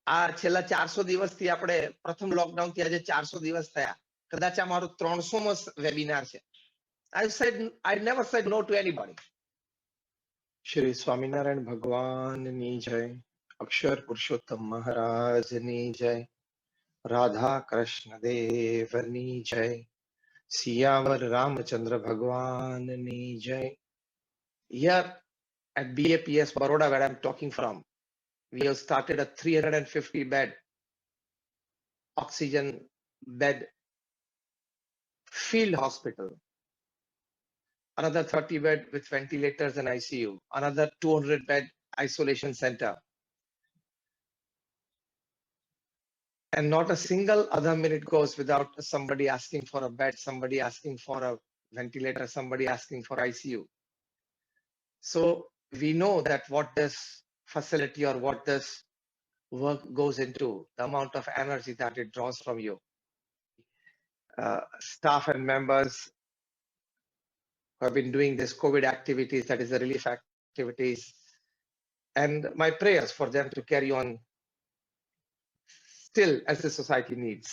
આ છેલ્લા 400 દિવસથી આપણે પ્રથમ લોકડાઉનથી આજે 400 દિવસ થયા. કદાચ આ મારો 300મો વેબિનાર છે. I never said no to anybody. Shri Swaminarayan ભગવાનની જય, અક્ષર પુરુષોત્તમ મહારાજની જય, રાધા કૃષ્ણ દેવની જય, સિયાવર રામચંદ્ર ભગવાનની જય. Here at BAPS Baroda, where I'm talking from, we have started a 350 bed oxygen bed field hospital, another 30 bed with ventilators and ICU, another 200 bed isolation center. And not a single other minute goes without somebody asking for a bed, somebody asking for a ventilator, somebody asking for ICU. So we know that what this facility or what this work goes into, the amount of energy that it draws from you. Staff and members who have been doing this COVID activities, that is the relief activities, and my prayers for them to carry on still as the society needs.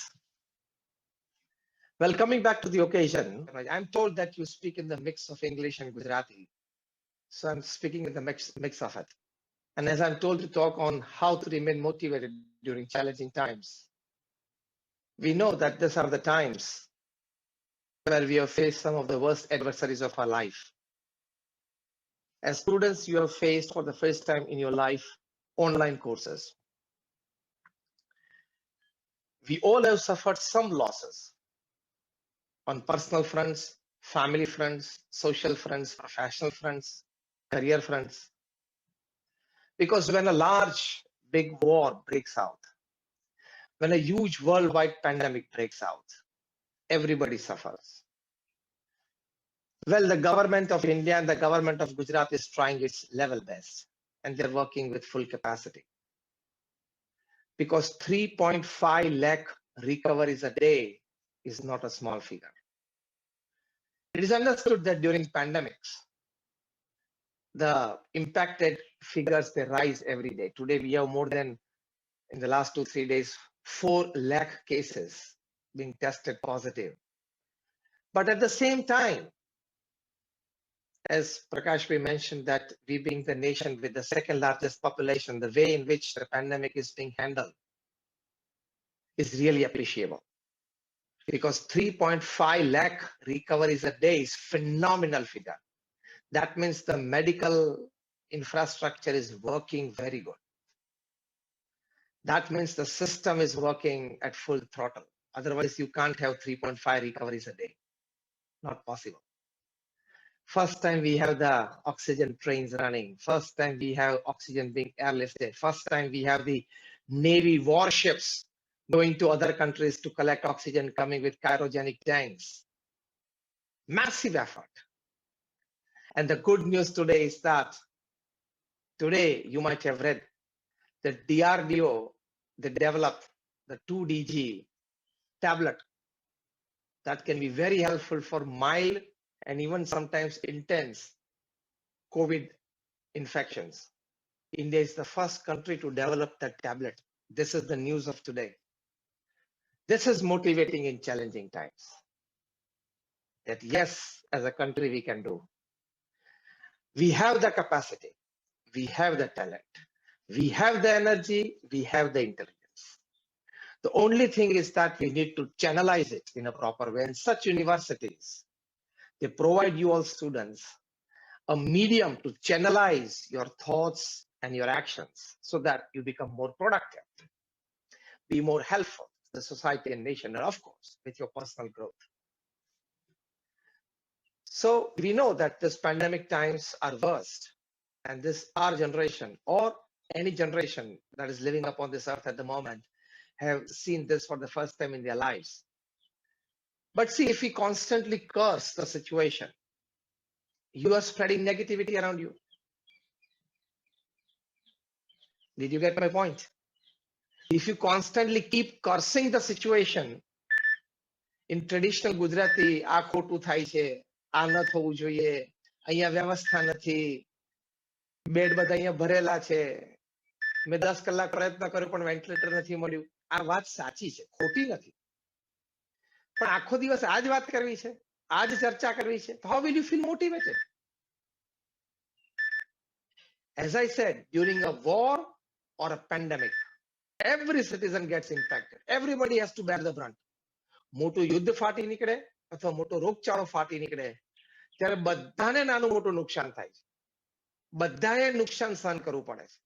Well, coming back to the occasion, I'm told that you speak in the mix of English and Gujarati. So I'm speaking in the mix of it. And as I'm told to talk on how to remain motivated during challenging times, we know that these are the times where we have faced some of the worst adversaries of our life. As students, you have faced for the first time in your life online courses. We all have suffered some losses on personal fronts, family fronts, social fronts, professional fronts, career fronts. Because when a large, big war breaks out, when a huge worldwide pandemic breaks out, everybody suffers. Well, the government of India and the government of Gujarat is trying its level best, and they're working with full capacity. Because 3.5 lakh recoveries a day is not a small figure. It is understood that during pandemics, the impacted figures, they rise every day. Today, we have more than, in the last 2-3 days, 4 lakh cases being tested positive. But at the same time, as Prakash Bhai mentioned, that we being the nation with the second largest population, the way in which the pandemic is being handled is really appreciable. Because 3.5 lakh recoveries a day is phenomenal figure. That means the medical infrastructure is working very good. That means the system is working at full throttle. Otherwise, you can't have 3.5 recoveries a day. Not possible. First time we have the oxygen trains running. First time we have oxygen being airlifted. First time we have the Navy warships going to other countries to collect oxygen, coming with cryogenic tanks. Massive effort. And the good news today is that today you might have read that DRDO, they developed the 2DG tablet that can be very helpful for mild and even sometimes intense COVID infections. India is the first country to develop that tablet. This is the news of today. This is motivating in challenging times. That yes, as a country we can do. We have the capacity, we have the talent, we have the energy, we have the intelligence. The only thing is that we need to channelize it in a proper way. And such universities, they provide you all students a medium to channelize your thoughts and your actions so that you become more productive, be more helpful to the society and nation, and of course, with your personal growth. So we know that this pandemic times are worst, and this our generation or any generation that is living upon this earth at the moment have seen this for the first time in their lives. But see, if we constantly curse the situation, you are spreading negativity around you. Did you get my point? If you constantly keep cursing the situation, in traditional Gujarati, આ ખોટું થાય છે, આ ન થવું જોઈએ, અહીંયા વ્યવસ્થા નથી, બેડ બધા અહીંયા ભરેલા છે, મેં 10 કલાક પ્રયત્ન કર્યો પણ વેન્ટિલેટર નથી મળ્યું. આ વાત સાચી છે, ખોટી નથી. પણ આખો દિવસ આ જ વાત કરવી છે, આ જ ચર્ચા કરવી છે, how will you feel motivated? As I said, during a war or a pandemic, every citizen gets impacted. Everybody has to bear the brunt. મોટું યુદ્ધ ફાટી નીકળે અથવા મોટો રોગચાળો ફાટી નીકળે ત્યારે બધાને નાનું મોટું નુકસાન થાય છે. બધાએ નુકસાન સહન કરવું પડે છે.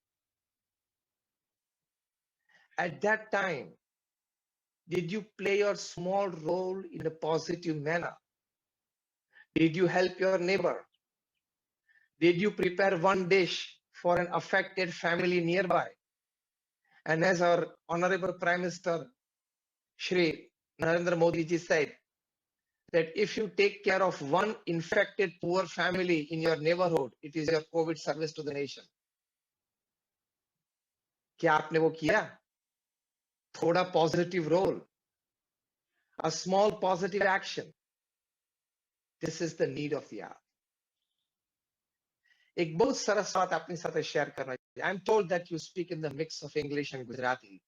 At that time, did you play your small role in a positive manner? Did you help your neighbor? Did you prepare one dish for an affected family nearby? And as our Honorable Prime Minister Shri Narendra Modi ji said, that if you take care of one infected poor family in your neighborhood, it is your COVID service to the nation. क्या आपने वो किया? थोड़ा positive role, a small positive action. This is the need of the hour. एक बहुत सरस बात अपनी साथ शेयर करना चाहिए. I'm told that you speak in the mix of English and Gujarati,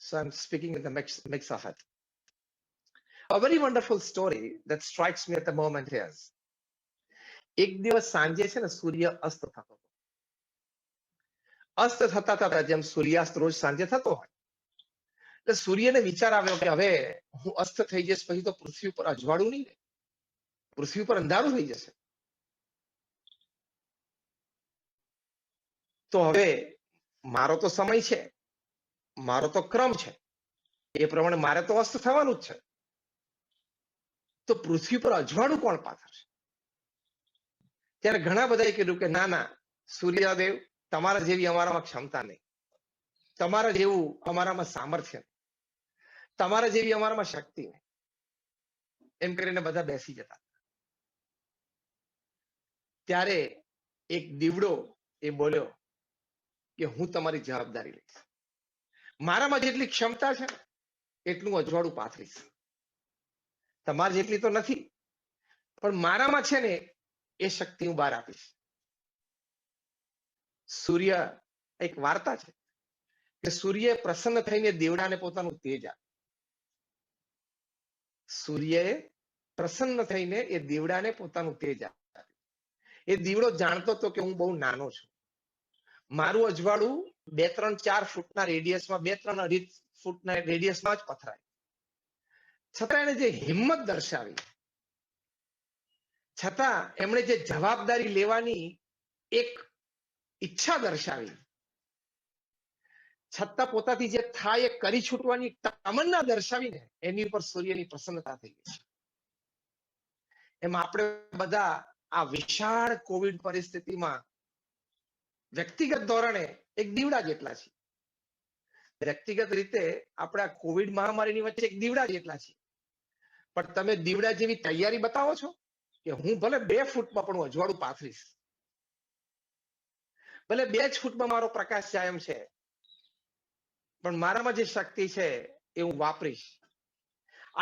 so I'm speaking in the mix of it. A very wonderful story that strikes me at the moment is, એક દિવસ સાંજે છે ને સૂર્ય અસ્ત થતો હતો. અસ્ત થતા થતા જેમ સૂર્યાસ્ત રોજ સાંજે થતો હોય, એટલે સૂર્યને વિચાર આવ્યો કે હવે હું અસ્ત થઈ જઈશ પછી તો પૃથ્વી પર અજવાળું નહીં રહે, પૃથ્વી પર અંધારું થઈ જશે. તો હવે મારો તો સમય છે, મારો તો ક્રમ છે, એ પ્રમાણે મારે તો અસ્ત થવાનું જ છે. તો પૃથ્વી પર અજવાળું કોણ પાથરશે? ત્યારે ઘણા બધાએ કીધું કે ના ના સૂર્યદેવ, તમારા જેવી અમારામાં ક્ષમતા નહીં, તમારા જેવું અમારામાં સામર્થ્ય નહીં, તમારા જેવી અમારામાં શક્તિ નહીં. એમ કરીને બધા બેસી જતા. ત્યારે એક દીવડો એ બોલ્યો કે હું તમારી જવાબદારી લઈશ. મારામાં જેટલી ક્ષમતા છે એટલું અજવાળું પાથરીશ. તમારી જેટલી તો નથી, પણ મારામાં છે ને એ શક્તિ હું બહાર આપીશ. સૂર્ય, એક વાર્તા છે કે સૂર્ય પ્રસન્ન થઈને દેવડાને પોતાનું તેજ આપ્યું. સૂર્યએ પ્રસન્ન થઈને એ દેવડાને પોતાનું તેજ આપ્યું. એ દીવડો જાણતો હતો કે હું બહુ નાનો છું, મારું અજવાળું 2-3-4 ફૂટના રેડિયસમાં, 2-3-2.5 ફૂટના રેડિયસમાં જ પથરાય. છતાં એને જે હિંમત દર્શાવી, છતાં એમણે જે જવાબદારી લેવાની એક ઈચ્છા દર્શાવી, છતાં પોતાથી જે થાય એ કરી છૂટવાની તમન્ના દર્શાવીને એની ઉપર સૂર્યની પ્રસન્નતા થઈ ગઈ. એમ આપણે બધા આ વિશાળ કોવિડ પરિસ્થિતિમાં વ્યક્તિગત ધોરણે એક દીવડા જેટલા છે. વ્યક્તિગત રીતે આપણે આ કોવિડ મહામારીની વચ્ચે એક દીવડા જેટલા છે. પણ તમે દીવડા જેવી તૈયારી બતાવો છો કે હું ભલે 2 ફૂટમાં પણ અજવાળું પાથરીશ, ભલે 2 જ ફૂટમાં મારો પ્રકાશ જાય એમ છે, પણ મારામાં જે શક્તિ છે એ હું વાપરીશ.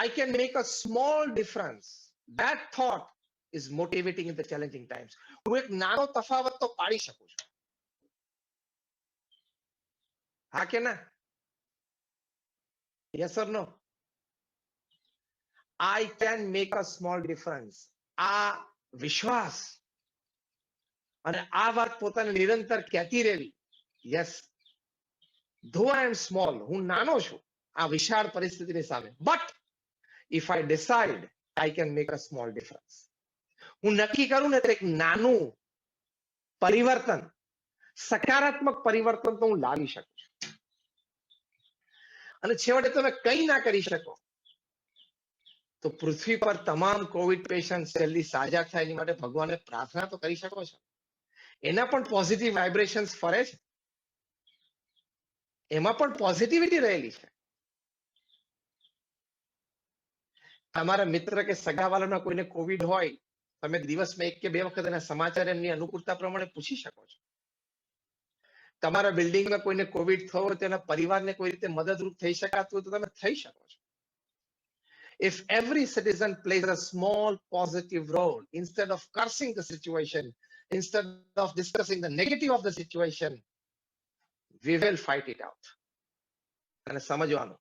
I can make a small difference. That thought is motivating in the challenging times. હું એક નાનો તફાવત તો પાડી શકું છું. હા કે ના? Yes or no? I can make a small difference. આ વિશ્વાસ અને આ વાત પોતાને નિરંતર કહેતી રહેવી. Yes, though I am small, હું નાનો છું આ વિશાળ પરિસ્થિતિની સામે, but if I decide, I can make a small difference. હું નક્કી કરું ને તો એક નાનું પરિવર્તન, સકારાત્મક પરિવર્તન તો હું લાવી શકું છું. અને છેવટે તમે કંઈ ના કરી શકો તો પૃથ્વી પર તમામ કોવિડ પેશન્ટ જલ્દી સાજા થાય એની માટે ભગવાનને પ્રાર્થના તો કરી શકો છો. એના પણ પોઝિટિવ વાઇબ્રેશન્સ ફરે છે, એમાં પણ પોઝિટિવિટી રહેલી છે. તમારા મિત્ર કે સગાવાલાના કોઈને કોવિડ હોય, તમે દિવસમાં 1 કે 2 વખત એના સમાચાર એમની અનુકૂળતા પ્રમાણે પૂછી શકો છો. તમારા બિલ્ડિંગમાં કોઈને કોવિડ થયો હોય, તેના પરિવારને કોઈ રીતે મદદરૂપ થઈ શકાતું હોય તો તમે થઈ શકો છો. If every citizen plays a small positive role, instead of cursing the situation, instead of discussing the negative of the situation, we will fight it out. અને સમજવાનું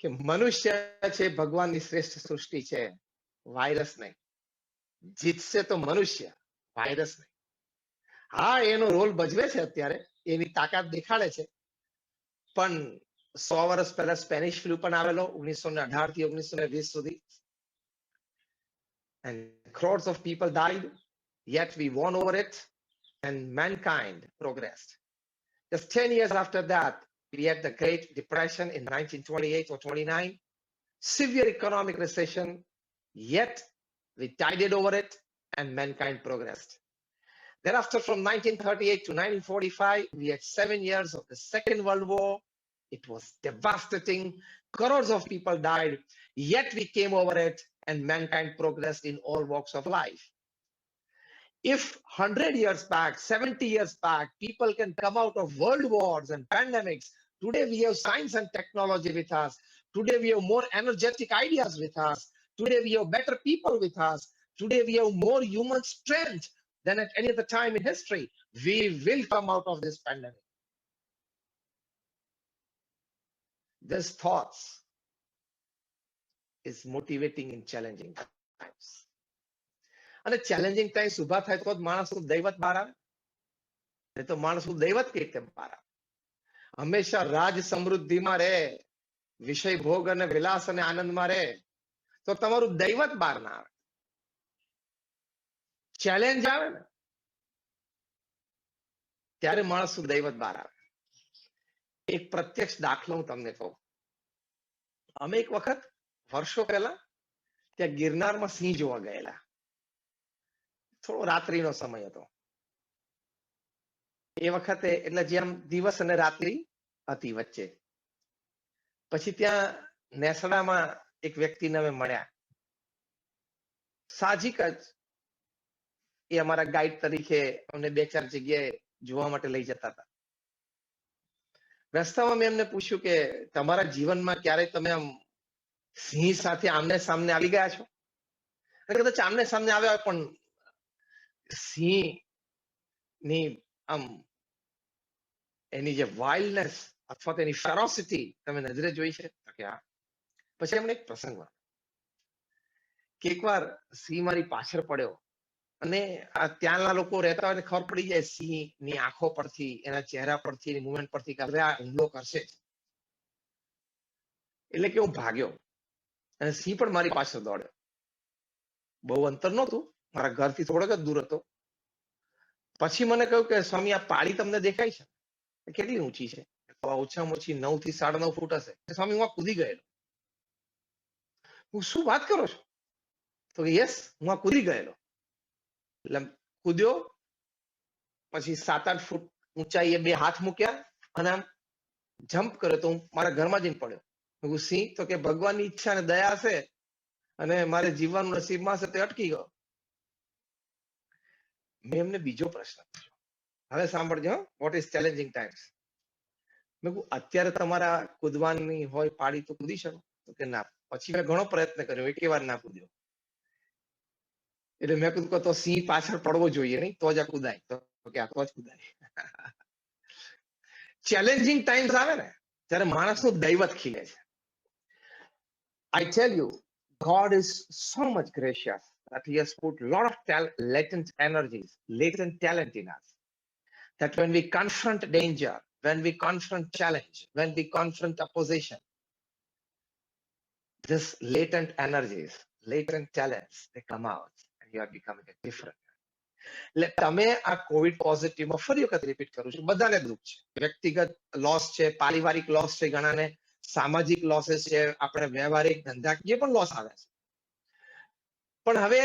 કે મનુષ્ય છે ભગવાનની શ્રેષ્ઠ સૃષ્ટિ છે, વાયરસ નહીં. જીતશે તો મનુષ્ય, વાયરસ નહીં. હા, એનો રોલ ભજવે છે, અત્યારે એની તાકાત દેખાડે છે, પણ 100 વર્ષ પહેલા સ્પેનિશ ફ્લુ પણ આવેલો 1918 થી 1920 સુધી, and crores of people died, yet we won over it and mankind progressed. Just 10 years after that, we had the Great Depression in 1928 or 29, severe economic recession, yet we tided over it and mankind progressed. Thereafter, from 1938 to 1945, we had 7 years of the Second World War. It was devastating. Crores of people died, yet we came over it and mankind progressed in all walks of life. If 100 years back, 70 years back, people can come out of world wars and pandemics, today we have science and technology with us. Today we have more energetic ideas with us. Today we have better people with us. Today we have more human strength than at any other time in history. We will come out of this pandemic. This thoughts is motivating in challenging times. અને challenging times ઉભા થાય તો જ માણસનું દૈવત બહાર આવે, નહીં તો માણસનું દૈવત કઈ રીતે બહાર આવે? હંમેશા રાજ સમૃદ્ધિમાં રહે, વિષય ભોગ અને વિલાસ અને આનંદમાં રહે તો તમારું દૈવત બહાર ના આવે. ચેલેન્જ આવે ને ત્યારે માણસનું દૈવત બહાર આવે. એક પ્રત્યક્ષ દાખલો હું તમને કહું. અમે એક વખત વર્ષો પહેલા ત્યાં ગિરનારમાં સિંહ જોવા ગયેલા. થોડો રાત્રિનો સમય હતો એ વખતે, એટલે જેમ દિવસ અને રાત્રિ હતી વચ્ચે. પછી ત્યાં નેસડામાં એક વ્યક્તિને અમે મળ્યા. સાહજિક જ એ અમારા ગાઈડ તરીકે અમને 2-4 જગ્યાએ જોવા માટે લઈ જતા હતા. રસ્તામાં મેં એમને પૂછ્યું કે તમારા જીવનમાં ક્યારેય તમે આમ સિંહ સાથે આમને સામને આવી ગયા છો? કદાચ આમને સામને આવ્યા પણ સિંહ ની આમ એની જે વાઇલ્ડનેસ અથવા તેની ફેરોસિટી તમે નજરે જોઈ છે? કે હા. પછી એમને એક પ્રસંગ કે એકવાર સિંહ મારી પાછળ પડ્યો અને ત્યાંના લોકો રહેતા હોય ખબર પડી જાય સિંહ ની આંખો પરથી, એના ચહેરા પરથી, એની મુવમેન્ટ પરથી કે હવે આ હુમલો કરશે. એટલે કે હું ભાગ્યો અને સિંહ પણ મારી પાછળ દોડ્યો. બહુ અંતર નહોતું, મારા ઘરથી થોડોક જ દૂર હતો. પછી મને કહ્યું કે સ્વામી આ પાળી તમને દેખાય છે? કેટલી ઊંચી છે? ઓછામાં ઓછી 9 થી 9.5 ફૂટ હશે. સ્વામી હું કૂદી ગયેલો. હું શું વાત કરો છો? તો યસ, હું આ કૂદી ગયેલો. એટલે કૂદ્યો, પછી 7-8 ફૂટ ઊંચાઈએ 2 હાથ મૂક્યા અને આમ જમ્પ કર્યો તો હું મારા ઘરમાં જઈને પડ્યો. હું સિંહ તો કે ભગવાનની ઈચ્છા અને દયા હશે અને મારે જીવવાનું નસીબમાં હશે તે અટકી ગયો. મેં એમને બીજો પ્રશ્ન પૂછ્યો. હવે સાંભળજો, વોટ ઇઝ ચેલેન્જિંગ ટાઈમ્સ. મેં કહ્યું અત્યારે તમારા કૂદવાની હોય પાડી તો કૂદી શકો? તો કે ના. પછી મેં ઘણો પ્રયત્ન કર્યો, એકે વાર ના કૂદ્યો. એટલે મેં કીધું તો સિંહ પાછળ પડવો જોઈએ નહીં તો જ આ કૂદાય. તો કે આ તો જ કૂદાય. ચેલેન્જિંગ ટાઈમ્સ આવે ને ત્યારે માણસનું દૈવત ખીલે છે. I tell you, God is so much gracious that He has put a lot of latent energies, latent talent in us. That when we confront danger, when we confront challenge, when we confront opposition, this latent energies, latent talents, they come out and you are becoming a different. એટલે તમે આ Covid પોઝિટિવમાં ફરી વખત repeat કરું છું, બધાને દુઃખ છે. વ્યક્તિગત લોસ છે, પારિવારિક લોસ છે, ઘણાને સામાજિક લોसेस છે, આપણે વ્યવહારિક ધંધાકીય પણ લોસ આવે છે. પણ હવે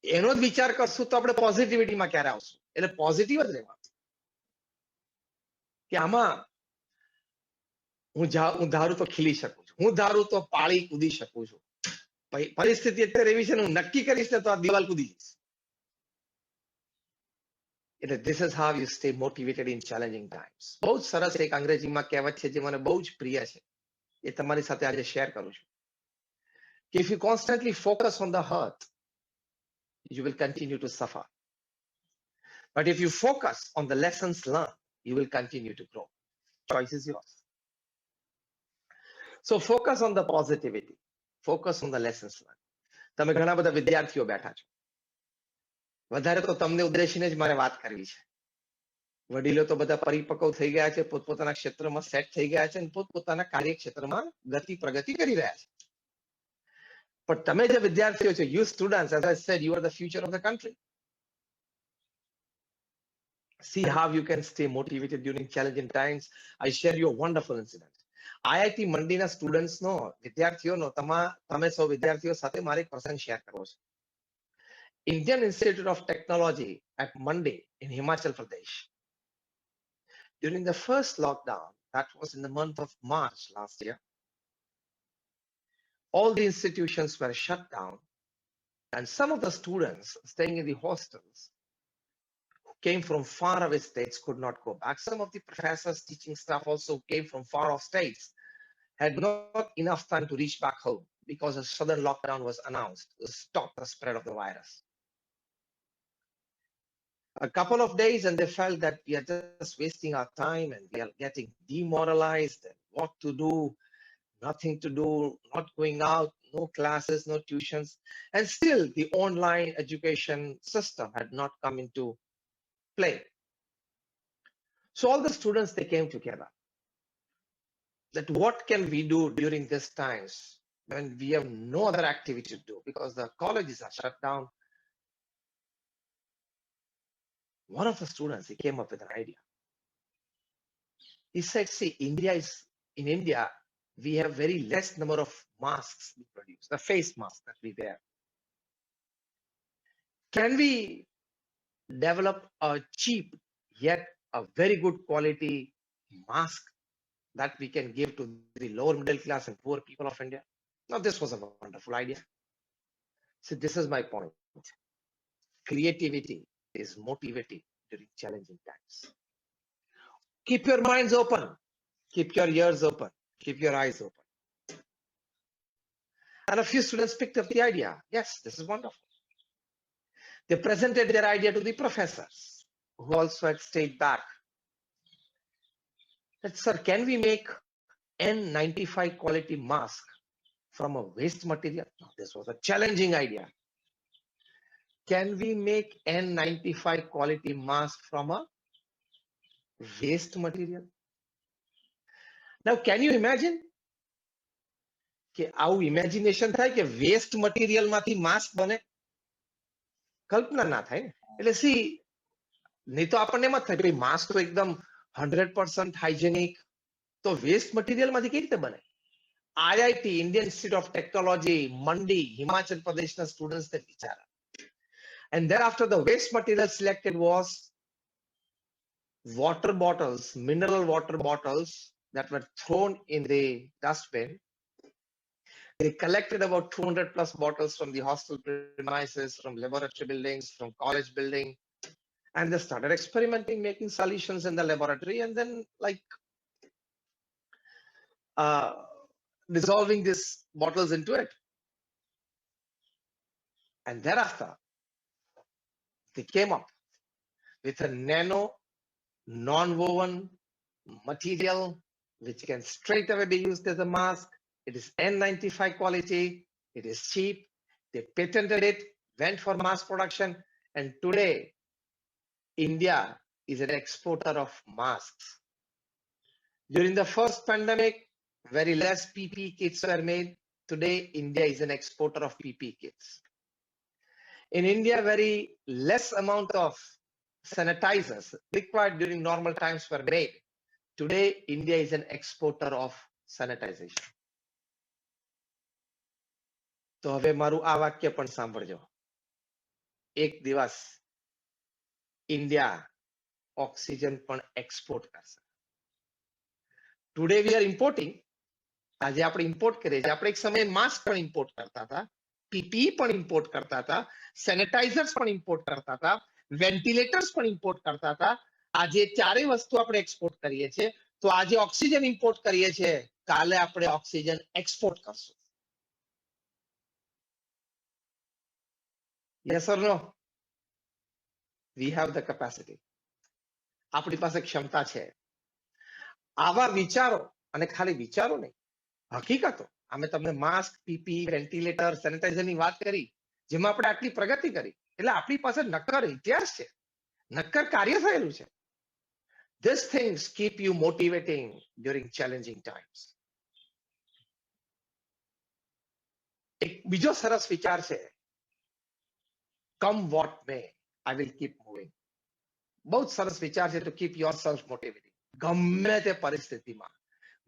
એનો જ વિચાર કરશું તો આપણે પોઝિટિવિટીમાં ક્યારે આવશું? એટલે પોઝિટિવ જ રહેવાનું કે આમાં હું ધારું તો ખીલી શકું છું, હું ધારું તો પાળી કૂદી શકું છું. પરિસ્થિતિ અત્યારે એવી છે ને હું નક્કી કરીશ ને તો આ દિવાલ કૂદી જઈશ. એટલે this is how you stay motivated in challenging times. બહુ જ સરસ એક અંગ્રેજીમાં કહેવત છે જે મને બહુ જ પ્રિય છે, એ તમારી સાથે આજે શેર કરું છું. If you constantly focus on the hurt, you will continue to suffer. But if you focus on the lessons learned, you will continue to grow. Choice is yours. So focus on the positivity. Focus on the lessons learned. તમે ઘણા બધા વિદ્યાર્થીઓ બેઠા છો. વધારે તો તમને ઉદ્દેશીને જ મારે વાત કરવી છે. વડીલો તો બધા પરિપક્વ થઈ ગયા છે, પોતપોતાના ક્ષેત્રમાં સેટ થઈ ગયા છે અને પોતપોતાના કાર્યક્ષેત્રમાં ગતિ પ્રગતિ કરી રહ્યા છે. પણ તમે જે વિદ્યાર્થીઓ છો, you students, as I said, you are the future of the country. See how you can stay motivated during challenging times. I share you a wonderful incident. IIT મંડીના સ્ટુડન્ટ્સનો વિદ્યાર્થીઓનો તમે સૌ વિદ્યાર્થીઓ સાથે મારે એક પ્રસંગ શેર કરવો છે. Indian Institute of Technology at Mandi in Himachal Pradesh. During the first lockdown, that was in the month of March last year, all the institutions were shut down, and some of the students staying in the hostels who came from far away states could not go back. Some of the professors, teaching staff also came from far off states, had not enough time to reach back home because a sudden lockdown was announced to stop the spread of the virus. A couple of days and they felt that we are just wasting our time and we are getting demoralized and what to do, nothing to do, not going out, no classes, no tuitions. And still the online education system had not come into play. So all the students, they came together. That what can we do during these times when we have no other activity to do because the colleges are shut down? One of the students, he came up with an idea. He said, see, in India, we have very less number of masks we produce, the face mask that we wear. Can we develop a cheap yet a very good quality mask that we can give to the lower middle class and poor people of India? Now, this was a wonderful idea. See, this is my point. Creativity is motivating during challenging times. Keep your minds open. Keep your ears open. Keep your eyes open. And a few students picked up the idea. Yes, this is wonderful. They presented their idea to the professors who also had stayed back. That, sir, can we make N95 quality mask from a waste material? Now, this was a challenging idea. Can we make N95 quality mask from a waste material? Now, can you imagine? કે આવું imagination થાય કે waste material માથી mask બને? કલ્પના ના થાય ને. એટલે સી નહીં તો આપણને એમ જ થાય કે માસ્ક તો એકદમ 100% હાઇજેનિક, તો વેસ્ટ મટીરિયલ માંથી કેવી રીતે બને? IIT, Indian Institute of Technology, Mandi, Himachal Pradeshના સ્ટુડન્ટ્સ ને વિચારા. And thereafter the waste material selected was water bottles, mineral water bottles that were thrown in the dustbin. They collected about 200 plus bottles from the hostel premises, from laboratory buildings, from college building, and they started experimenting, making solutions in the laboratory, and then dissolving these bottles into it. And thereafter, they came up with a nano, non-woven material which can straight away be used as a mask. It is N95 quality. It is cheap. They patented it, went for mass production. And today, India is an exporter of masks. During the first pandemic, very less PPE kits were made. Today, India is an exporter of PPE kits. In India, very less amount of sanitizers required during normal times were made. Today, India is an exporter of sanitization. તો હવે મારું આ વાક્ય પણ સાંભળજો. એક દિવસ India oxygen પણ એક્સપોર્ટ કરશે. Today we are importing. આજે આપણે ઇમ્પોર્ટ કરીએ છીએ. આપણે એક સમયે માસ્ક પણ ઇમ્પોર્ટ કરતા હતા, પીપીઈ પણ ઇમ્પોર્ટ કરતા હતા, સેનેટાઇઝર્સ પણ ઇમ્પોર્ટ કરતા હતા, વેન્ટિલેટર્સ પણ ઇમ્પોર્ટ કરતા હતા. આજે ચારેય વસ્તુ આપણે એક્સપોર્ટ કરીએ છીએ. તો આજે ઓક્સિજન ઇમ્પોર્ટ કરીએ છીએ, કાલે આપણે ઓક્સિજન એક્સપોર્ટ કરશું. Yes or no? We have the capacity. આપણી પાસે ક્ષમતા છે. આવા વિચારો, અને ખાલી વિચારો નહીં, હકીકતો, અમે તમને માસ્ક, પીપી, વેન્ટિલેટર, સેનિટાઈઝરની વાત કરી, જેમાં આપણે આટલી પ્રગતિ કરી, એટલે આપણી પાસે નક્કર ઇતિહાસ છે, નક્કર કાર્ય થયેલું છે. These things keep you motivating during challenging times. એક બીજો સરસ વિચાર છે, come what may, I will keep moving. બહુ જ સરસ વિચાર છે, to keep yourself motivated. ગમે તે પરિસ્થિતિમાં,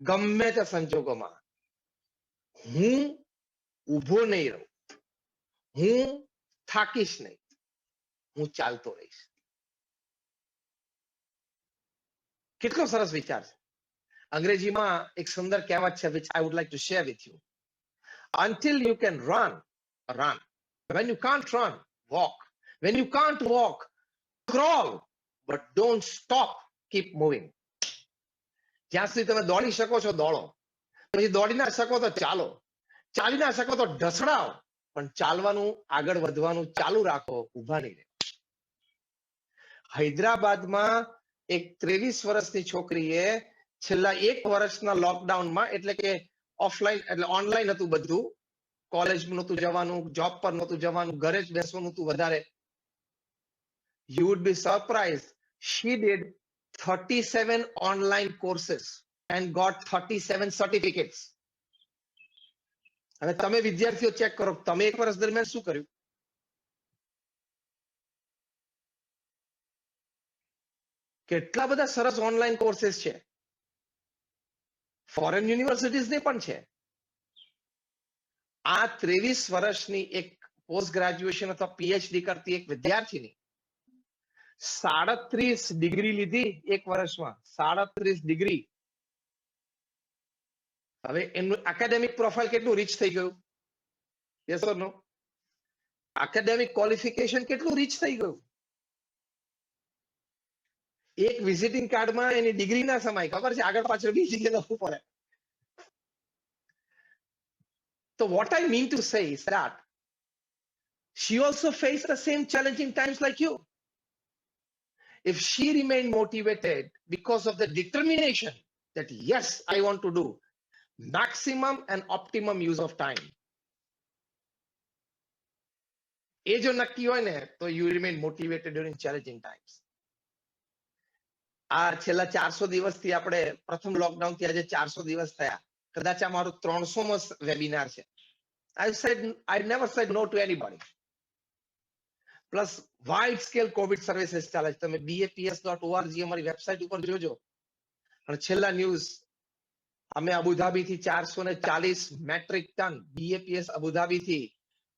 ગમે તે સંજોગોમાં હું ઊભો નહીં રહું, હું થાકીશ નહીં, હું ચાલતો રહીશ. કેટલો સરસ વિચાર છે. અંગ્રેજીમાં એક સુંદર કહેવત છે, which I would like to share with you. Until you can run, run. When you can't run, walk. When you can't walk, crawl. But don't stop, keep moving. જ્યાં સુધી તમે દોડી શકો છો દોડો, પછી દોડી ના શકો તો ચાલો, ચાલી ના શકો તો ઢસડાઓ, પણ ચાલવાનું, આગળ વધવાનું ચાલુ રાખો, ઊભા નહીં રહો. હૈદરાબાદમાં એક 23 વર્ષની છોકરીએ છેલ્લા 1 વર્ષના લોકડાઉનમાં, એટલે કે ઓફલાઈન એટલે ઓનલાઈન હતું બધું, કોલેજ નહોતું જવાનું, જોબ પર નહોતું જવાનું, ઘરે જ બેસવાનું હતું વધારે. You would be surprised. She did 37 online courses and got 37 certificates. હવે તમે વિદ્યાર્થીઓ ચેક કરો, તમે 1 વર્ષ દરમિયાન શું કર્યું? કેટલા બધા સરસ ઓનલાઈન કોર્सेस છે, ફોરેન યુનિવર્સિટીઝની પણ છે. આ 23 વર્ષની એક પોસ્ટ ગ્રેજ્યુએશન અથવા પીએચડી કરતી એક વિદ્યાર્થીની 37 ડિગ્રી લીધી 1 વર્ષમાં, 37 ડિગ્રી. હવે એમનું એકેડેમિક પ્રોફાઇલ કેટલું રીચ થઈ ગયું? Yes or no? Academic qualification કેટલું રીચ થઈ ગયું? એક વિઝિટિંગ કાર્ડમાં એની ડિગ્રી ના સમાય, ખબર છે? આગળ પાછળ બીજી લખવું પડે. So what I mean to say is that she also faced the same challenging times like you. If she remained motivated because of the determination that yes, I want to do maximum and optimum use of time, એ જો નક્કી હોય ને તો you remain motivated during challenging times. આ છેલ્લા 400 દિવસથી આપણે પ્રથમ લોકડાઉન થી આજે 400 દિવસ થયા, કદાચ આ મારું 300મો વેબિનાર છે. I never said no to anybody. Plus wide scale Covid services ચાલે છે. તમે baps.org અમારી વેબસાઇટ ઉપર જોજો. અને છેલ્લા ન્યૂઝ, અમે અબુધાબીથી 440 મેટ્રિક ટન BAPS અબુધાબીથી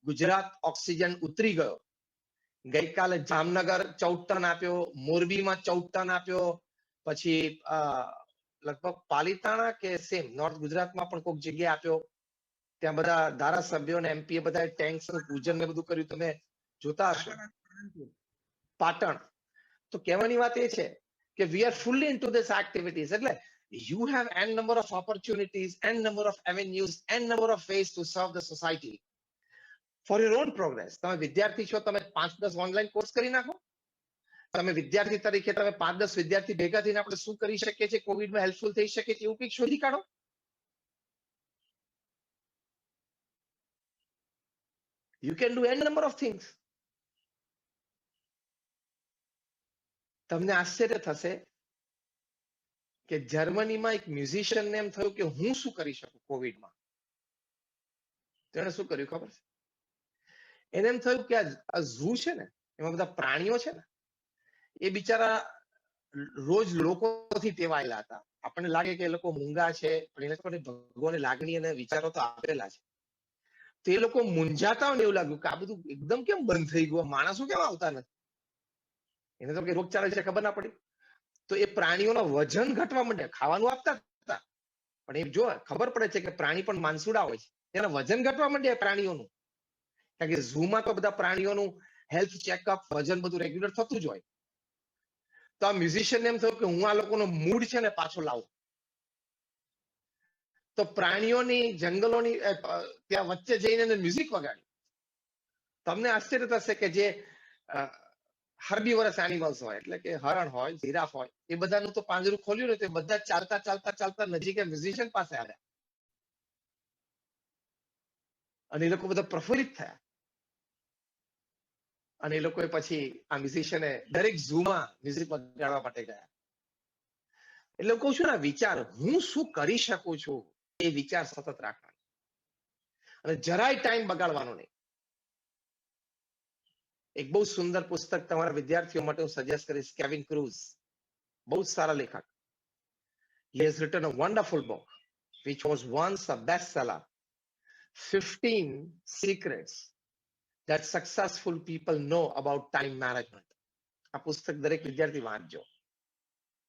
ગુજરાત ઓક્સિજન ઉતરી ગયો. ગઈકાલે જામનગર 14 ટન આપ્યો, મોરબીમાં 14 ટન આપ્યો, પછી લગભગ પાલીતાણા કે સેમ નોર્થ ગુજરાતમાં પણ કોઈક જગ્યાએ આપ્યો. ત્યાં બધા ધારાસભ્યો અને એમપીએ બધા ટેન્ક્સનું પૂજન ને બધું કર્યું, તમે જોતા હશો. પાટણ. તો કહેવાની વાત એ છે કે we are fully into this activities. એટલે you have n number of opportunities, n number of avenues, n number of ways to serve the society for your own progress. તમે વિદ્યાર્થી છો, તમે 5-10 ઓનલાઈન કોર્સ કરી નાખો. તમે વિદ્યાર્થી તરીકે તમે 5-10 વિદ્યાર્થી ભેગા થઈને આપણે શું કરી શકીએ છીએ, કોવિડમાં હેલ્પફુલ થઈ શકે છે, એવું કંઈક શોધી કાઢો. You can do n number of things. તમને આશ્ચર્ય થશે કે જર્મનીમાં એક મ્યુઝિશિયનને એમ થયું કે હું શું કરી શકું કોવિડમાં. તેણે શું કર્યું ખબર છે? એને એમ થયું કે આ ઝૂ છે ને, એમાં બધા પ્રાણીઓ છે ને, એ બિચારા રોજ લોકોથી ટેવાયેલા હતા. આપણને લાગે કે એ લોકો મૂંગા છે, પણ એ લોકોને ભગવાને લાગણી અને વિચારો તો આપેલા છે. તો એ લોકો મૂંઝાતા હોય ને એવું લાગ્યું કે આ બધું એકદમ કેમ બંધ થઈ ગયું, માણસો કેમ આવતા નથી. એને તો કઈ રોગચાળો છે ખબર ના પડી. તો એ પ્રાણીઓનો વજન ઘટવા માંડે. ખાવાનું આપતા હતા, પણ એ જો ખબર પડે છે કે પ્રાણી પણ માનસુડા હોય છે, એના વજન ઘટવા માંડે પ્રાણીઓનું. કારણ કે ઝૂમાં તો બધા પ્રાણીઓનું હેલ્થ ચેકઅપ, વજન બધું રેગ્યુલર થતું જ હોય. તો આ મ્યુઝિશિયન એમ થયું કે હું આ લોકોનો મૂડ છે ને પાછો લાવું. તો પ્રાણીઓની જંગલોની ત્યાં વચ્ચે જઈને મ્યુઝિક વગાડ્યું. તમને આશ્ચર્ય થશે કે જે હર્બીવરસ એનિમલ્સ હોય, એટલે કે હરણ હોય, જીરાફ હોય, એ બધાનું તો પાંજરું ખોલ્યું ને, તે બધા ચાલતા ચાલતા ચાલતા નજીક મ્યુઝિશિયન પાસે આવ્યા અને એ લોકો બધા પ્રફુલ્લિત થયા. અને એ લોકોએ પછી આ મ્યુઝિશિયને દરેક ઝૂમાં મ્યુઝિક વગાડવા માટે ગયા. એટલે કહું છું ને, વિચાર હું શું કરી શકું છું એ વિચાર સતત રાખવાનો અને જરાય ટાઈમ બગાડવાનો નહીં. એક બહુ સુંદર પુસ્તક તમારા વિદ્યાર્થીઓ માટે હું સજેસ્ટ કરીશ, કેવિન ક્રુઝ, બહુ જ સારા લેખક. He has written a wonderful book which was once a bestseller, 15 secrets that successful people know about time management. આ પુસ્તક દરેક વિદ્યાર્થી વાંચજો.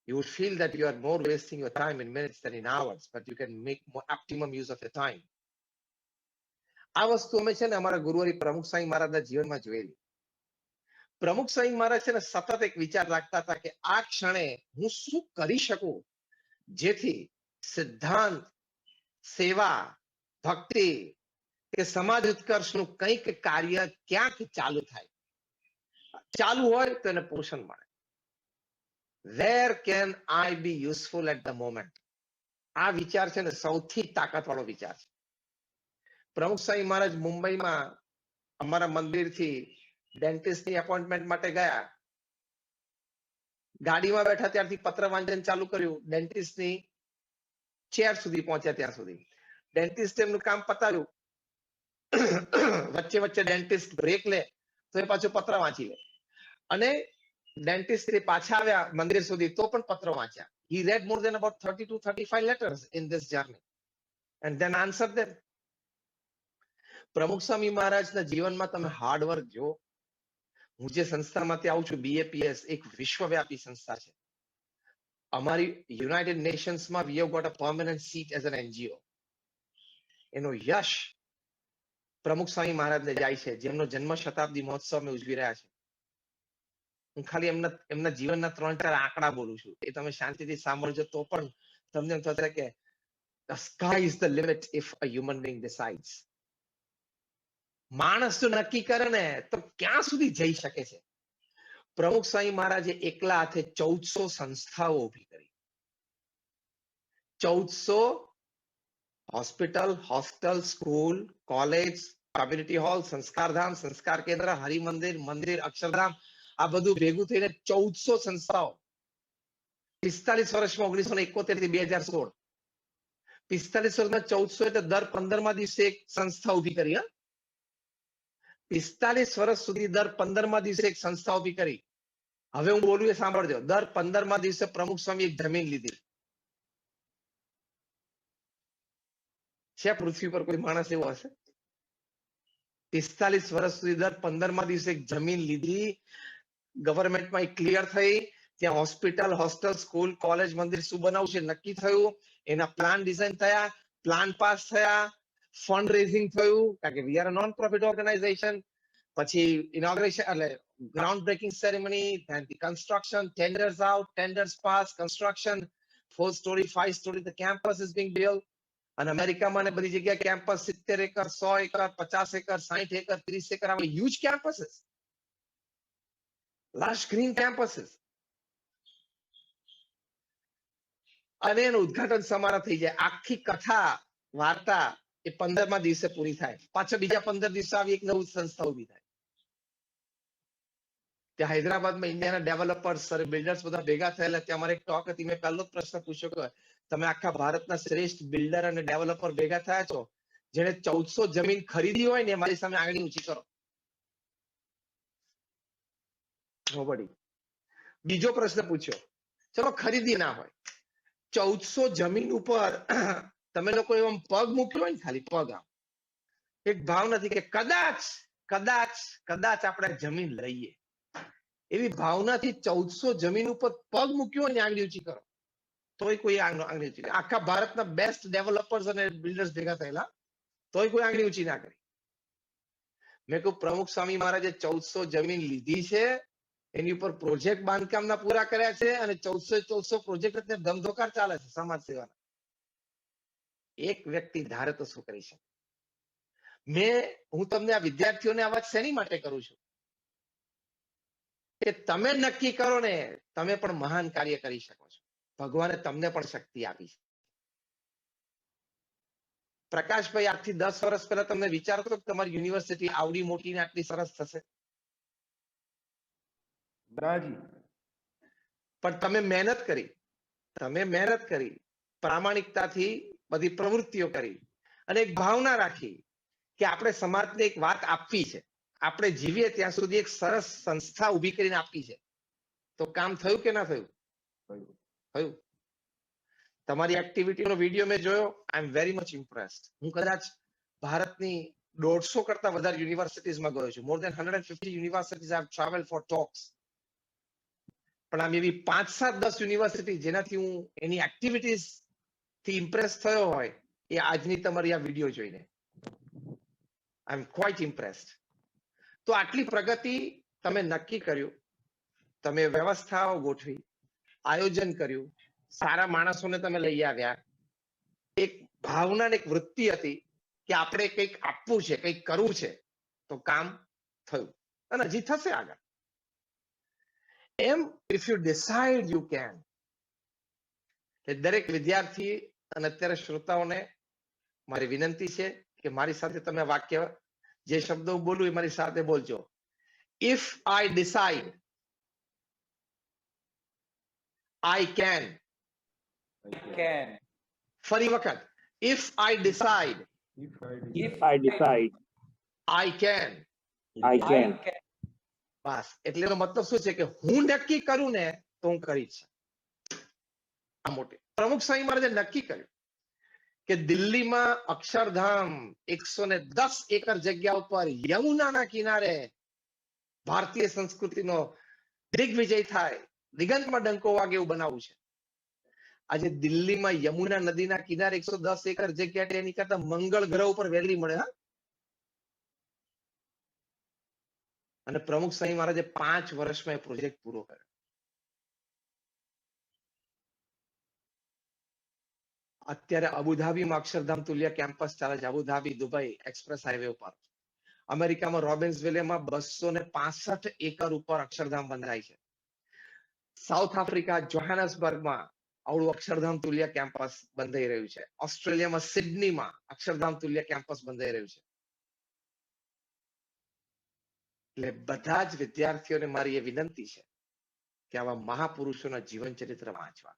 You would feel that you are more wasting your time in minutes than in hours, but you can make more optimum use of your time. આ વસ્તુ અમે છે ને અમારા ગુરુવારી પ્રમુખ સ્વામી મહારાજના જીવનમાં જોયેલી. પ્રમુખ સ્વામી મહારાજ છે ને સતત એક વિચાર રાખતા હતા કે આ ક્ષણે હું શું કરી શકું જેથી સિદ્ધાંત, સેવા, ભક્તિ કે સમાજ ઉત્કર્ષનું કંઈક કાર્ય ક્યાંક ચાલુ થાય. ચાલુ હોય તો એને પોષણ મળે. Where can I be useful at the moment? આ વિચાર છે ને સૌથી તાકાતવાળો વિચાર છે. પ્રમુખ સ્વામી મહારાજ મુંબઈમાં અમારા મંદિરથી ડેન્ટિસ્ટની એપોઇન્ટમેન્ટ માટે ગયા. ગાડીમાં બેઠા ત્યારથી પત્ર વાંચન ચાલુ કર્યું, ડેન્ટિસ્ટની ચેર સુધી પહોંચ્યા ત્યાં સુધી. ડેન્ટિસ્ટ એમનું કામ પતાવ્યું, વચ્ચે વચ્ચે ડેન્ટિસ્ટ બ્રેક લે તો એ પાછું પત્ર વાંચી લે. અને ડેન્ટિસ્ટ પાછા આવ્યા મંદિર સુધી તો પણ પત્ર વાંચ્યા. He read more than about 30 to 35 letters in this journey and then answered them. પ્રમુખ સ્વામી મહારાજના જીવનમાં તમે હાર્ડવર્ક જો. હું જે સંસ્થામાંથી આવું છું, BAPS, એક વિશ્વવ્યાપી સંસ્થા છે. અમારી United નેશન્સમાં we have got a permanent seat as an NGO. એનો યશ પ્રમુખ સ્વામી મહારાજને જાય છે, જેમનો જન્મ શતાબ્દી મહોત્સવ અમે ઉજવી રહ્યા છે. હું ખાલી એમના જીવનના 3-4 આંકડા બોલું છું, એ તમે શાંતિથી સાંભળજો તો પણ તમને એમ થશે કે the sky is the limit if a human being decides. માણસ જો નક્કી કરે ને તો ક્યાં સુધી જઈ શકે છે. પ્રમુખ સ્વામી મહારાજે એકલા હાથે 1400 સંસ્થાઓ ઊભી કરી. 1400 hospital, hostel, school, college, community hall, સંસ્કારધામ, સંસ્કાર કેન્દ્ર, હરિમંદિર, મંદિર, અક્ષરધામ, આ બધું ભેગું થઈને 1400 સંસ્થાઓ. 45 વર્ષમાં 1971 થી 2016, 45 વર્ષમાં 1400 એટલે દર 15મા દિવસે એક સંસ્થા ઊભી કરી. 45 વર્ષ સુધી દર 15મા દિવસે એક સંસ્થા ઊભી કરી. હવે હું બોલું એ સાંભળજો. દર 15મા દિવસે પ્રમુખ સ્વામી એક જમીન લીધી. છે પૃથ્વી પર કોઈ માણસ એવો હશે? 45 વર્ષ સુધી દર 15મા દિવસે એક જમીન લીધી. ગવર્મેન્ટમાં ક્લિયર થઈ. ત્યાં હોસ્પિટલ, હોસ્ટેલ, સ્કૂલ, કોલેજ, મંદિર શું બનાવવું છે નક્કી થયું. એના પ્લાન ડિઝાઇન થયા, પ્લાન પાસ થયા, ફંડ રેઝિંગ થયું, કારણ કે we are a non profit organisation. પછી ઇનોગ્રેશન એટલે ground breaking ceremony, then the construction, tenders out, tenders pass, construction, 4 story, 5 story, the campus is being built. અને અમેરિકામાં ને બધી જગ્યાએ campus 70 acre, 100 acre, 50 acre, 60 acre, 30 acre, આવા huge campuses, lush green campuses. અને એનું ઉદ્ઘાટન સમારોહ થઈ જાય. આખી કથા વાર્તા એ 15મા દિવસે પૂરી થાય. પાછા બીજા 15 દિવસે આવી એક નવી સંસ્થા ઊભી થાય. ત્યાં હૈદરાબાદમાં ઇન્ડિયાના ડેવલપર્સ, બિલ્ડર્સ બધા ભેગા થયેલા. ત્યાં અમારે એક ટોક હતી. મેં પહેલો જ પ્રશ્ન પૂછ્યો કે તમે આખા ભારતના શ્રેષ્ઠ બિલ્ડર અને ડેવલપર ભેગા થયા છો, જેને 1400 જમીન ખરીદી હોય ને મારી સામે આંગળી ઊંચી કરો. નોબડી. બીજો પ્રશ્ન પૂછ્યો, ચલો ખરીદી ના હોય, 1400 જમીન ઉપર તમે લોકો એવો પગ મૂક્યો હોય ને, ખાલી પગ, આમ એક ભાવ નથી કે કદાચ કદાચ કદાચ આપણે જમીન લઈએ, એવી ભાવનાથી 1400 જમીન ઉપર પગ મૂક્યો હોય ને આંગળી ઊંચી કરો, તોય કોઈ આંગળી ઊંચી. આખા ભારતના બેસ્ટ ડેવલપર્સ અને બિલ્ડર્સ ભેગા થયેલા, તોય કોઈ આંગળી ઊંચી ના કરી. મેં કહ્યું પ્રમુખ સ્વામી મહારાજે 1400 જમીન લીધી છે, એની ઉપર પ્રોજેક્ટ બાંધકામના પૂરા કર્યા છે, અને 1400 પ્રોજેક્ટ ધમધોકાર ચાલે છે સમાજ સેવાના. એક વ્યક્તિ ધારે તો શું કરી શકે. હું તમને આ વિદ્યાર્થીઓને આ વાત શેની માટે કરું છું? કે તમે નક્કી કરો ને તમે પણ મહાન કાર્ય કરી શકો છો. ભગવાને તમને પણ શક્તિ આપી છે. પ્રકાશભાઈ, આજથી 10 વર્ષ પહેલા તમને વિચારતો કે તમારી યુનિવર્સિટી આવડી મોટી ને આટલી સરસ થશે? પણ તમે મહેનત કરી, પ્રામાણિકતાથી બધી પ્રવૃત્તિઓ કરી અને એક ભાવના રાખી કે આપણે સમાજને એક વાત આપવી છે, આપણે જીવીએ ત્યાં સુધી એક સરસ સંસ્થા ઊભી કરીને આપી છે. તો કામ થયું કે ના થયું? થયું. તમારી એક્ટિવિટીનો વિડીયો મેં જોયો. I am very much impressed. હું કદાચ ભારતની 150 કરતા વધારે યુનિવર્સિટીઝમાં ગયો છું. More than 150 universities I have travelled for talks. પણ આમ એવી 5-7-10 યુનિવર્સિટી જેનાથી હું એની એક્ટિવિટીઝ થી ઇમ્પ્રેસ થયો હોય એ આજની તમારી આ વિડીયો જોઈને. આઈ એમ ક્વાઇટ ઇમ્પ્રેસ્ડ. તો આટલી પ્રગતિ તમે નક્કી કર્યું, તમે વ્યવસ્થાઓ ગોઠવી, આયોજન કર્યું, સારા માણસોને તમે લઈ આવ્યા, એક ભાવના એક વૃત્તિ હતી કે આપણે કંઈક આપવું છે, કંઈક કરવું છે, તો કામ થયું અને હજી થશે આગળ. એમ if you decide you can. દરેક વિદ્યાર્થી અને અત્યારે શ્રોતાઓને મારી વિનંતી છે કે મારી સાથે તમે વાક્ય, જે શબ્દો બોલું એ મારી સાથે બોલજો. If I decide, I can. ફરી વખત, if I decide, I can. બસ, એટલે એનો મતલબ શું છે કે હું નક્કી કરું ને તો હું કરીશ. આ મોટી પ્રમુખ સ્વામી મહારાજે નક્કી કર્યું કે દિલ્હીમાં અક્ષરધામ 110 એકર જગ્યા ઉપર યમુનાના કિનારે ભારતીય સંસ્કૃતિનો દિગ્વિજય થાય, દિગંતમાં ડંકો વાગે એવું બનાવવું છે. આજે દિલ્હીમાં યમુના નદીના કિનારે 110 એકર જગ્યા એની કરતા મંગળ ગ્રહ ઉપર વેલી મળે. અને પ્રમુખ સ્વામી મહારાજે 5 વર્ષમાં એ પ્રોજેક્ટ પૂરો કર્યો. અત્યારે અબુધાબીમાં અક્ષરધામ તુલ્ય કેમ્પસ ચાલે છે. અબુધાબી દુબઈ એક્સપ્રેસ હાઈવે ઉપર. અમેરિકામાં રોબિન્સવિલેમાં 265 એકર ઉપર અક્ષરધામ બંધાય છે. સાઉથ આફ્રિકા જોહાનસબર્ગમાં આવડું અક્ષરધામ તુલ્ય કેમ્પસ બંધાઈ રહ્યું છે. ઓસ્ટ્રેલિયામાં સિડનીમાં અક્ષરધામ તુલ્ય કેમ્પસ બંધાઈ રહ્યું છે. એટલે બધા જ વિદ્યાર્થીઓને મારી એ વિનંતી છે કે આવા મહાપુરુષોના જીવન ચરિત્ર વાંચવા.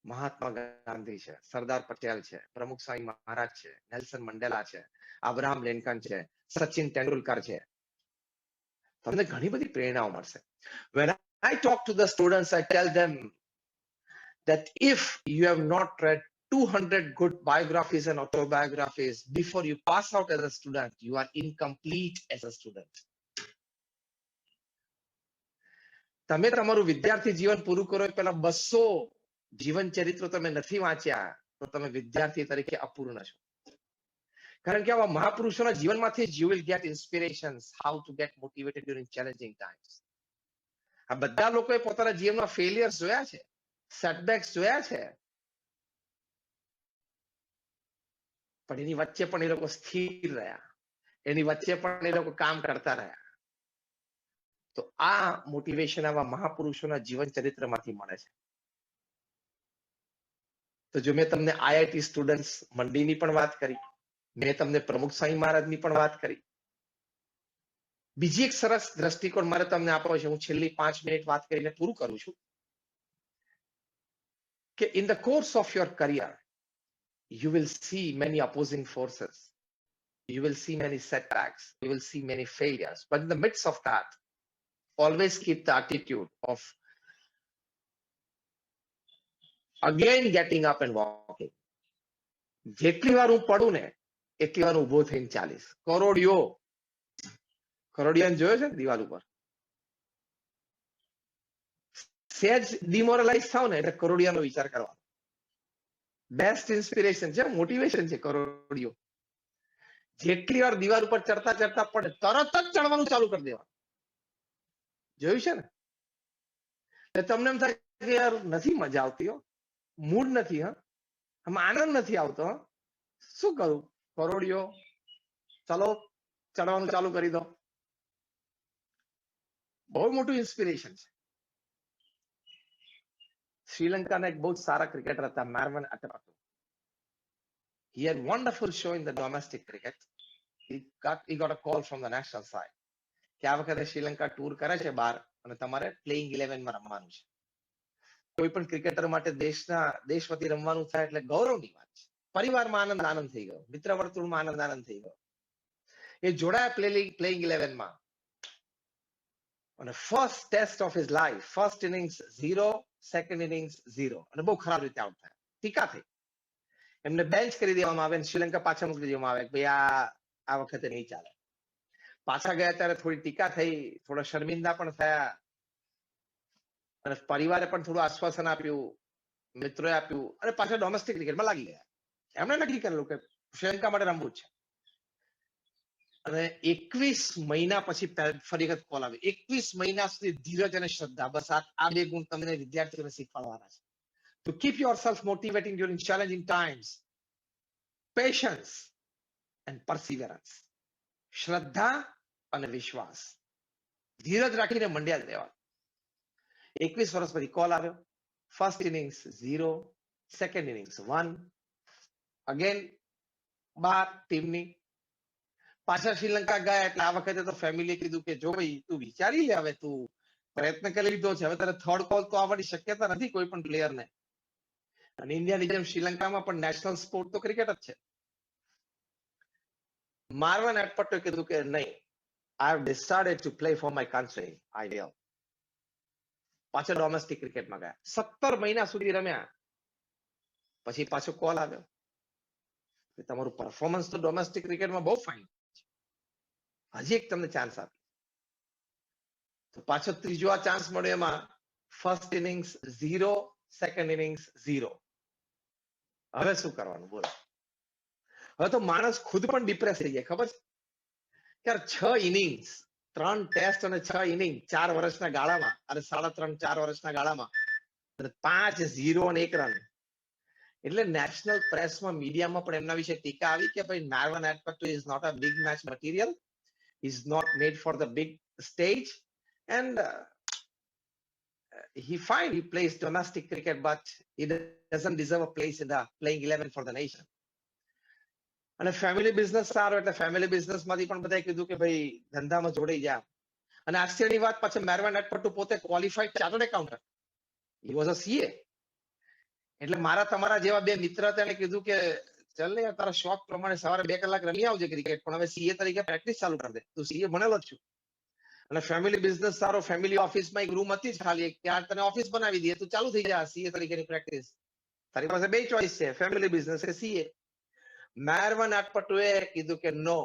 મહાત્મા ગાંધી છે, સરદાર પટેલ છે, પ્રમુખ સ્વામી મહારાજ છે, નેલ્સન મંડેલા છે, અબ્રાહમ લિંકન છે, સચિન તેંડુલકર છે. તમને ઘણી બધી પ્રેરણાઓ મળશે. When I talk to the students, I tell them that if you have not read 200 good biographies and autobiographies before you pass out as a student, you are incomplete as a student. તમે તમારું વિદ્યાર્થી જીવન પૂરું કરો એ પહેલા 200 જીવન ચરિત્રો તમે નથી વાંચ્યા તો તમે વિદ્યાર્થી તરીકે અપૂર્ણ છો. કારણ કે આવા મહાપુરુષોના જીવનમાંથી you will get inspirations how to get motivated during challenging times. આ બધા લોકોએ પોતાના જીવનમાં ફેલિયર્સ જોયા છે, સેટબેક્સ જોયા છે, પણ એની વચ્ચે પણ એ લોકો સ્થિર રહ્યા, એની વચ્ચે પણ એ લોકો કામ કરતા રહ્યા. તો આ મોટિવેશન આવા મહાપુરુષોના જીવન ચરિત્રમાંથી મળે છે. તો જો મેં તમને આઈઆઈટી સ્ટુડન્ટ્સ મંડીની પણ વાત કરી, મેં તમને પ્રમુખ સ્વામી મહારાજની પણ વાત કરી. બીજી એક સરસ દ્રષ્ટિકોણ મારે તમને આપવો છે. હું છેલ્લી 5 મિનિટ વાત કરીને પૂરું કરું છું કે in the course of your career you will see many opposing forces, you will see many setbacks, you will see many failures, but in the midst of that always keep the attitude of again getting up and walking. જેટલી વાર હું પડું ને એટલી વાર ઉભો થઈને ચાલીશ. કરોડિયાને જોયો છે દિવાલ ઉપર? સહેજ ડિમોરલાઇઝ થાવ ને એટલે કરોડિયાનો વિચાર કરવાનો. બેસ્ટ ઇન્સ્પિરેશન છે, મોટિવેશન છે કરોડિયો. જેટલી વાર દિવાલ ઉપર ચડતા ચડતા પડે તરત જ ચડવાનું ચાલુ કરી દેવાનું. જોયું છે ને? તમને એમ થાય કે યાર નથી મજા આવતી, મૂડ નથી, આમાં આનંદ નથી આવતો, શું કરું? કરોડિયો, ચલો ચડવાનું ચાલુ કરી દો. બહુ મોટું ઇન્સ્પિરેશન છે. શ્રીલંકાના એક બહુ સારા ક્રિકેટર હતા માર્વન અટપટુ. He had wonderful show in the domestic cricket. He got a call from the national side કે આ વખતે શ્રીલંકા ટૂર કરે છે બહાર અને તમારે પ્લેઇંગ 11 માં રમવાનું છે. કોઈ પણ ક્રિકેટર માટે દેશ વતી રમવાનું થાય એટલે ગૌરવની વાત છે. પરિવારમાં આનંદ થઈ ગયો, મિત્ર વર્તુળમાં આનંદ થઈ ગયો. એ જોડાયા પ્લેઇંગ 11 માં અને first test of his life, first innings 0, second innings 0 અને બહુ ખરાબ રીતે આઉટ થયા. ટીકા થઈ, એમને બેન્ચ કરી દેવામાં આવે, શ્રીલંકા પાછા મોકલી દેવામાં આવે કે ભાઈ આ વખતે નહીં ચાલે. પાછા ગયા ત્યારે થોડી ટીકા થઈ, થોડા શર્મિંદા પણ થયા અને પરિવારે પણ થોડું આશ્વાસન આપ્યું, મિત્રોએ આપ્યું અને પાછા ડોમેસ્ટિક ક્રિકેટમાં લાગી ગયા. એમણે નક્કી કરેલું કે શ્રીલંકા માટે રમવું છે. અને 21 મહિના પછી ફરી વખત કોલ આવ્યો. 21 મહિના સુધી ધીરજ અને શ્રદ્ધા, બસ આ બે ગુણ તમને વિદ્યાર્થીઓને શીખવાડવાના છે. To keep yourself motivating during challenging times, patience and perseverance. શ્રદ્ધા અને વિશ્વાસ, ધીરજ રાખીને મંડ્યા દેવા. 21 વર્ષ પછી કોલ આવ્યો. First innings 0, second innings 1. Again 12 ટીમની. પાછા શ્રીલંકા ગયા એટલે આ વખતે તો ફેમિલીએ કીધું કે જો ભાઈ તું વિચારી લે, હવે તું પ્રયત્ન કરી લીધો છે, હવે તારે થર્ડ કોલ તો આવવાની શક્યતા નથી કોઈ પણ પ્લેયરને. અને ઇન્ડિયાની જેમ શ્રીલંકામાં પણ નેશનલ સ્પોર્ટ તો ક્રિકેટ જ છે. માર્વન અટપટુએ કીધું કે નહીં, I have decided to play for my country. I will. પાછા ડોમેસ્ટિક ક્રિકેટમાં ગયા. 17 મહિના સુધી રમ્યા. પછી પાછો કોલ આવ્યો કે તમારું પરફોર્મન્સ તો ડોમેસ્ટિક ક્રિકેટમાં બહુ ફાઇન છે, હજી એક તમને ચાન્સ આપી. તો પાછો ત્રીજો આ ચાન્સ મળ્યો. એમાં ફર્સ્ટ ઇનિંગ્સ 0, સેકન્ડ ઇનિંગ્સ 0. હવે શું કરવાનું બોલો? હવે તો માણસ ખુદ પણ ડિપ્રેસ થઈ જાય. ખબર છે યાર, 6 ઇનિંગ્સ, 3 ટેસ્ટ અને 6 ઇનિંગ 4 વર્ષના ગાળામાં, અને 3.5-4 વર્ષના ગાળામાં 5 0 અને 1 રન. એટલે નેશનલ પ્રેસમાં, મીડિયામાં પણ એમના વિશે ટીકા આવી કે ભાઈ Marvan Atapattu is not a big match material, is not made for the big stage, and he plays domestic cricket but he doesn't deserve a place in the playing 11 for the nation. અને family business સારો એટલે family business માંથી પણ બધાએ કીધું કે ભાઈ ધંધામાં જોડાઈ જા. અને આશ્ચર્યની વાત, પાછળ માર્વન અટપટુ પોતે qualified chartered accountant, he was a CA. એટલે મારા તમારા જેવા બે મિત્ર હતા, એને કીધું કે ચાલ ને તારા શોખ પ્રમાણે સવારે 2 કલાક રમી આવજે ક્રિકેટ, પણ હવે સીએ તરીકે પ્રેક્ટિસ ચાલુ કરી દે, તું સીએ ભણેલો જ છું. અને ફેમિલી બિઝનેસ સારો, ફેમિલી ઓફિસમાં એક રૂમ હતી જ ખાલી, ત્યાં તને ઓફિસ બનાવી દઈએ, તું ચાલુ થઈ જા સીએ તરીકેની પ્રેક્ટિસ. તારી પાસે 2 ચોઇસ છે, ફેમિલી બિઝનેસ કે સીએ. માર્વન અટપટુએ કીધું કે no,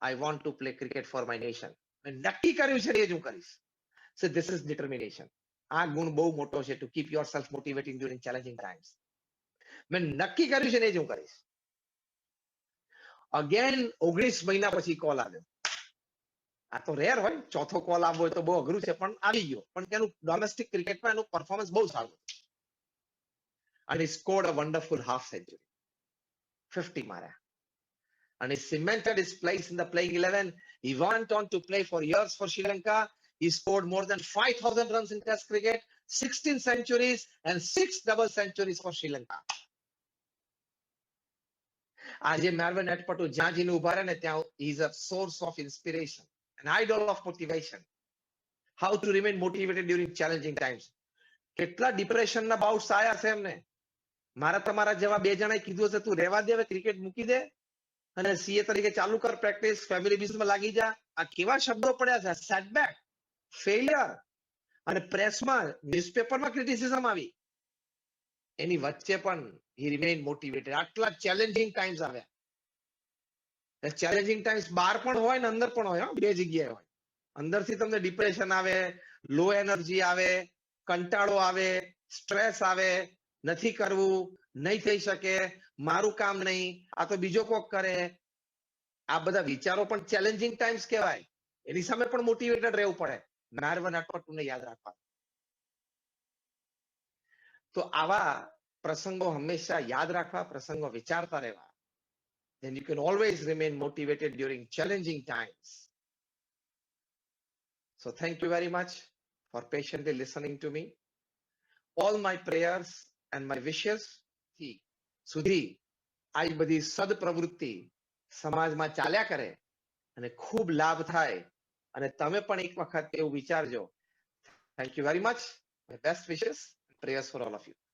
I want to play cricket for my nation. મેં નક્કી કર્યું છે એ જ હું કરીશ. So this is determination. આ ગુણ બહુ મોટો છે, to keep yourself motivating during challenging times. મેં નક્કી કર્યું છે એ જ હું કરીશ. અગેન 19 મહિના પછી કોલ આવ્યો. આ તો રેર હોય, ચોથો કોલ આવવો હોય તો બહુ અઘરું છે, પણ આવી ગયો. પણ તેનું ડોમેસ્ટિક ક્રિકેટમાં એનું પરફોર્મન્સ બહુ સારું. અને he scored a wonderful half century. 50 માર્યા. And he cemented his place in the playing 11. He went on to play for years for Sri Lanka. He scored more than 5,000 runs in Test cricket, 16 centuries and 6 double centuries for Sri Lanka. આજે માર્વન અટપટુ જ્યાં જઈને ઉભા રહે ને ત્યાં he is a source of inspiration, an idol of motivation. How to remain motivated during challenging times. કેટલા ડિપ્રેશનના બાઉટ્સ આયા છે એમને. મારા તમારા જેવા બે જણાએ કીધું હશે તું રહેવા દે, હવે ક્રિકેટ મૂકી દે અને સીએ તરીકે ચાલુ કર પ્રેક્ટિસ, ફેમિલી બિઝનેસમાં લાગી જા. આ કેવા શબ્દો પડ્યા છે, સેટબેક, ફેલિયર, અને પ્રેસમાં, ન્યૂઝપેપરમાં ક્રિટિસિઝમ આવી. એની વચ્ચે પણ he remained motivated. આટલા ચેલેન્જિંગ ટાઈમ્સ આવ્યા. ચેલેન્જિંગ ટાઈમ્સ બહાર પણ હોય ને અંદર પણ હોય, બે જગ્યાએ હોય. અંદરથી તમને ડિપ્રેશન આવે, લો એનર્જી આવે, કંટાળો આવે, સ્ટ્રેસ આવે, નથી કરવું, નહીં થઈ શકે, મારું કામ નહીં, આ તો બીજો કોક કરે. આ બધા વિચારો પણ ચેલેન્જિંગ ટાઈમ્સ કહેવાય. એની સામે પણ મોટિવેટેડ રહેવું પડે. માર્વન અટપટુને યાદ રાખવા. તો આવા પ્રસંગો હંમેશા યાદ રાખવા, પ્રસંગો વિચારતા રહેવા. Then you can always remain motivated during challenging times. So thank you very much for patiently listening to me. All my prayers and my wishes સુધી આ બધી સદપ્રવૃત્તિ સમાજમાં ચાલ્યા કરે અને ખૂબ લાભ થાય અને તમે પણ એક વખત એવું વિચારજો. Thank you very much. My best wishes and prayers for all of you.